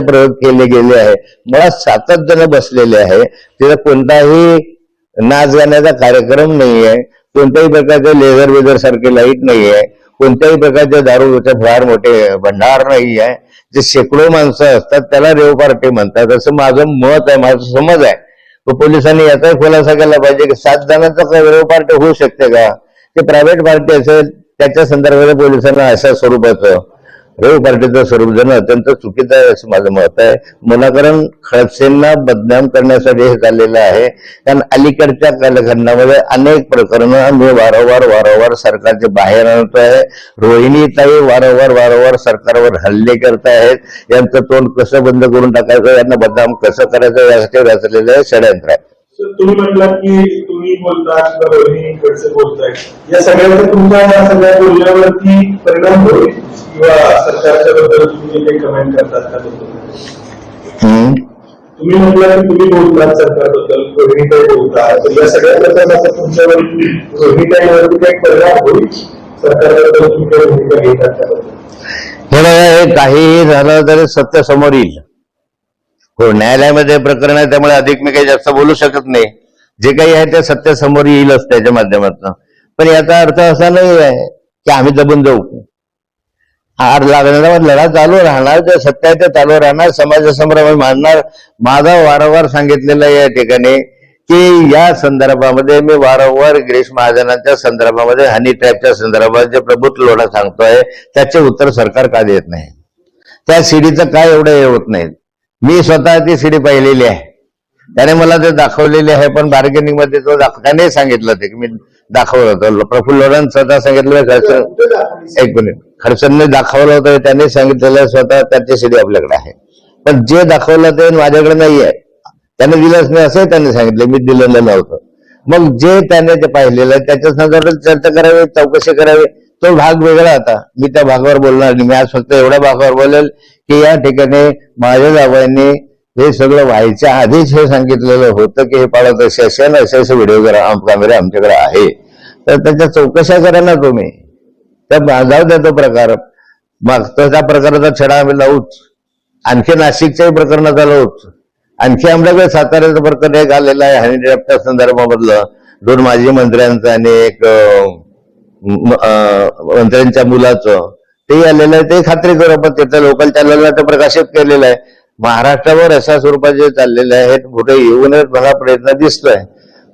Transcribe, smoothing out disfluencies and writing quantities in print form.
प्रयोग केले गेले आहे, मुळात सातत्यानं बसलेले आहे. तिथं कोणताही नाच गाण्याचा कार्यक्रम नाहीये, कोणत्याही प्रकारचे लेझर वेझर सारखे लाईट नाहीये, कोणत्याही प्रकारचे दारूचे फार मोठे भंडार नाही आहे. जे शेकडो माणसं असतात त्याला रेव पार्टी म्हणतात, असं माझं मत आहे, माझा समज आहे. पोलिसांनी याचाही खुलासा केला पाहिजे की 7 जणांचा रेव पार्टी होऊ शकते का? ते प्रायव्हेट पार्टी असेल त्याच्या संदर्भात पोलिसांना अशा स्वरूपाचं रेव पार्टीचं स्वरूप देणं अत्यंत चुकीचं आहे असं माझं मत आहे. मुलाकरण खडसेंना बदनाम करण्यासाठी हे चाललेलं आहे. कारण अलीकडच्या कालखंडामध्ये अनेक प्रकरणं मी वारंवार सरकारचे बाहेर आणतोय. रोहिणीताई वारंवार सरकारवर हल्ले करतायत. यांचं तोंड कसं बंद करून टाकायचं, यांना बदनाम कसं करायचं यासाठी रचलेलं आहे षडयंत्र आहे. तुम्ही म्हटलात की तुम्ही बोलता किंवा रोहिणी खडसे बोलताय, या सगळ्यांचा तुमच्या या सगळ्या बोलण्यावरती परिणाम होईल किंवा सरकारच्या बद्दल तुम्ही काही कमेंट करतात का? तुम्ही म्हटलं की तुम्ही बोलतात सरकारबद्दल, रोहिणीताई बोलतात, तर या सगळ्या प्रकाराचा तुमच्यावरती रोहिणीताईवरती काही परिणाम होईल? सरकारबद्दल तुम्ही काही भूमिका घेतात त्याबद्दल? हे बघा, हे काहीही झालं तरी सत्य समोर येईल. हो, न्यायालयामध्ये प्रकरण आहे त्यामुळे अधिक मी काही जास्त बोलू शकत नाही. जे काही आहे ते सत्य समोर येईलच त्याच्या माध्यमातून. पण याचा अर्थ असा नाही आहे की आम्ही दबून जाऊ. हार लागण्याचा लढा चालू राहणार, जे सत्य आहे ते चालू राहणार, समाजासमोर आम्ही मांडणार. माझा वारंवार सांगितलेलं आहे या ठिकाणी की या संदर्भामध्ये मी वारंवार गिरीश महाजनांच्या संदर्भामध्ये हनी ट्रॅपच्या संदर्भात जे प्रभुत्व लोढा सांगतोय त्याचे उत्तर सरकार का देत नाही? त्या सीडीचं काय एवढं हे होत नाही? मी स्वतः ती सीडी पाहिलेली आहे, त्याने मला ते दाखवलेली आहे. पण बार्गेनिंग मध्ये तो त्याने सांगितलं ते की मी दाखवलं होतं. प्रफुल्ल लोढांनी स्वतः सांगितलं, एक मिनिट, खडसेंनी दाखवलं होतं, त्यांनी सांगितलेलं स्वतः त्याची सीडी आपल्याकडे आहे. पण जे दाखवलं ते माझ्याकडे नाही आहे, त्याने दिलंच नाही असंही त्यांनी सांगितलं, मी दिलेलं नव्हतं. मग जे त्याने ते पाहिलेलं आहे त्याच्या संदर्भात चर्चा करावी, चौकशी करावी, तो भाग वेगळा. आता मी त्या भागावर बोलणार नाही. मी आज फक्त एवढ्या भागावर बोलेल की या ठिकाणी माझ्या जावयांनी हे सगळं व्हायच्या आधीच हे सांगितलेलं होतं की हे पाळत असे व्हिडिओ कॅमेरे आमच्याकडे आहे, तर त्याच्या चौकशा करा ना तुम्ही. त्या जाऊ द्या तो प्रकार, मग त्या प्रकाराचा छडा आम्ही लावूच. आणखी नाशिकच्याही प्रकरणाचा लावूच. आणखी आमच्याकडे साताऱ्याचं प्रकरण एक आलेलं आहे हनी ट्रॅपच्या संदर्भामधलं, 2 माजी मंत्र्यांचं आणि एक मंत्र्यांच्या मुलाचं, ते आलेलं आहे. ते खात्री करू आपण, त्याच्या लोकल चॅनलला ते प्रकाशित केलेलं आहे. महाराष्ट्रावर अशा स्वरूपाचे चाललेले आहेत, कुठे येऊ नयेत मला प्रयत्न दिसतोय.